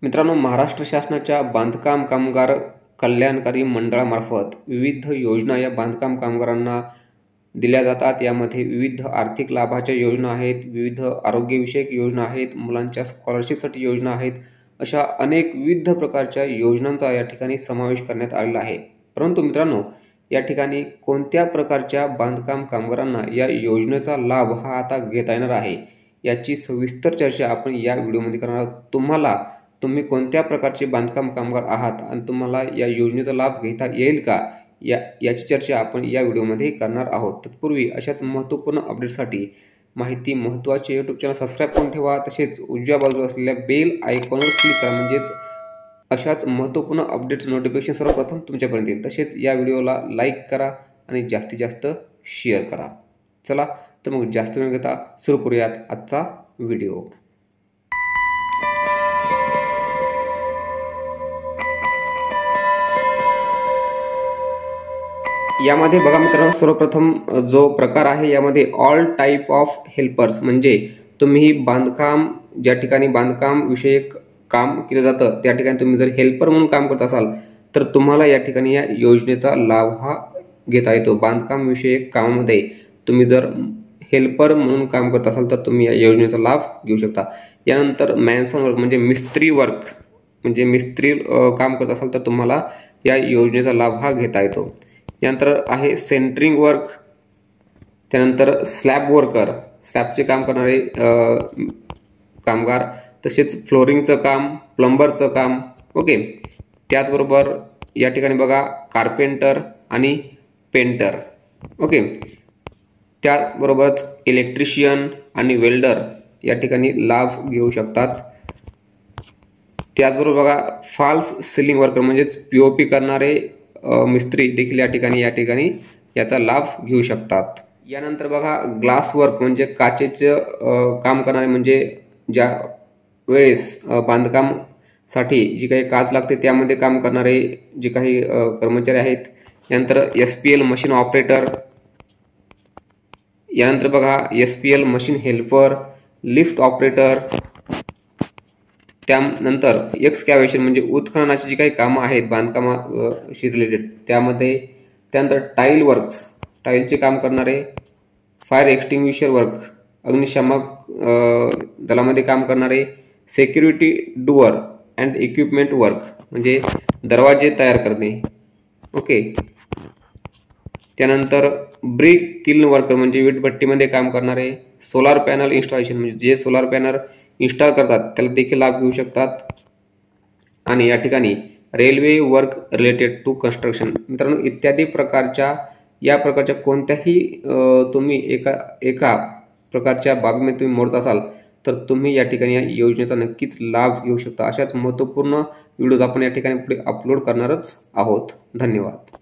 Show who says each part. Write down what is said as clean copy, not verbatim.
Speaker 1: मित्रांनो, महाराष्ट्र शासनाच्या बांधकाम कामगार कल्याणकारी मंडळामार्फत विविध योजना या बांधकाम कामगारांना दिल्या जातात। यामध्ये विविध आर्थिक लाभाच्या योजना आहेत, विविध आरोग्यविषयक योजना आहेत, मुलांच्या स्कॉलरशिपसाठी योजना आहेत। अशा अनेक विविध प्रकारच्या योजनांचा या ठिकाणी समावेश करण्यात आलेला आहे। परंतु मित्रांनो, या ठिकाणी कोणत्या प्रकारच्या बांधकाम कामगारांना या योजनेचा लाभ हा आता घेता येणार आहे, याची सविस्तर चर्चा आपण या व्हिडिओमध्ये करणार आहोत। तुम्ही कोणत्या प्रकारचे बांधकाम कामगार आहात आणि तुम्हाला या योजनेचा लाभ घेता येईल का, याची चर्चा आपण या व्हिडिओमध्ये करणार आहोत। तत्पूर्वी अशाच महत्त्वपूर्ण अपडेटसाठी माहिती महत्त्वाचे यूट्यूब चॅनल सबस्क्राइब करून ठेवा। तसेच उजव्या बाजूला असलेल्या बेल आयकॉनवर क्लिक करा, म्हणजेच अशाच महत्त्वपूर्ण अपडेट्स नोटिफिकेशन सर्वप्रथम तुमच्यापर्यंत येईल। तसेच या व्हिडिओला लाईक करा आणि जास्तीत जास्त शेअर करा। चला तर मग जास्त वेळ न घेता सुरू करूयात आजचा व्हिडिओ। यामध्ये बघा मित्रांनो, सर्वप्रथम जो प्रकार आहे यामध्ये ऑल टाइप ऑफ हेल्पर्स, म्हणजे तुम्ही बांधकाम ज्या ठिकाणी बांधकाम विषयक काम केलं जातं त्या ठिकाणी तुम्ही जर हेल्पर म्हणून काम करत असाल तर तुम्हाला या ठिकाणी या योजनेचा लाभ हा घेता येतो। बांधकाम विषयक कामामध्ये तुम्ही जर हेल्पर म्हणून काम करत असाल तर तुम्ही या योजनेचा लाभ घेऊ शकता। यानंतर मॅन्सन वर्क म्हणजे मिस्त्री वर्क, म्हणजे मिस्त्री काम करत असाल तर तुम्हाला या योजनेचा लाभ हा घेता येतो। यानंतर आहे सेंटरिंग वर्क, त्यानंतर स्लॅब वर्कर, स्लॅबचे काम करणारे कामगार, तसेच फ्लोरिंगचं काम, प्लंबरचं काम, ओके। त्याचबरोबर या ठिकाणी बघा कार्पेंटर आणि पेंटर, ओके। त्याबरोबरच इलेक्ट्रिशियन आणि वेल्डर या ठिकाणी लाभ घेऊ शकतात। त्याचबरोबर बघा फॉल्स सिलिंग वर्कर म्हणजेच पीओपी करणारे मिस्त्री देखील या ठिकाणी याचा लाभ घेऊ शकतात। यानंतर बघा ग्लास वर्क म्हणजे काचेचं काम करणारे, म्हणजे ज्या वेळेस बांधकामसाठी जी काही काच लागते त्यामध्ये काम करणारे जे काही कर्मचारी आहेत। यानंतर SPL मशीन ऑपरेटर, यानंतर बघा SPL machine helper, lift operator, त्यानंतर एक्सकॅव्हेशन म्हणजे उत्खननाची जी काही कामं आहेत बांधकामाशी रिलेटेड त्यामध्ये, त्यानंतर टाईल वर्क्स, टाईलचे काम करणारे, फायर एक्सटिंग्विशर वर्क, अग्निशामक दलामध्ये काम करणारे, security doer and equipment work म्हणजे दरवाजे तयार करणे, ओके। त्यानंतर ब्रिक किल्न वर्कर म्हणजे वीटभट्टीमध्ये काम करणारे, सोलार पॅनल इन्स्टॉलेशन म्हणजे जे सोलार पॅनल इन्स्टॉल करतात त्याला देखील लाभ घेऊ शकतात। आणि या ठिकाणी railway work related to construction मित्रांनो, इत्यादी प्रकारच्या कोणत्याही तुम्ही एका प्रकारच्या बाबीमध्ये तुम्ही मोडत असाल तर तुम्ही या ठिकाणी या योजनेचा नक्कीच लाभ घेऊ शकता। अशाच महत्त्वपूर्ण व्हिडिओज आपण या ठिकाणी पुढे अपलोड करणारच आहोत। धन्यवाद।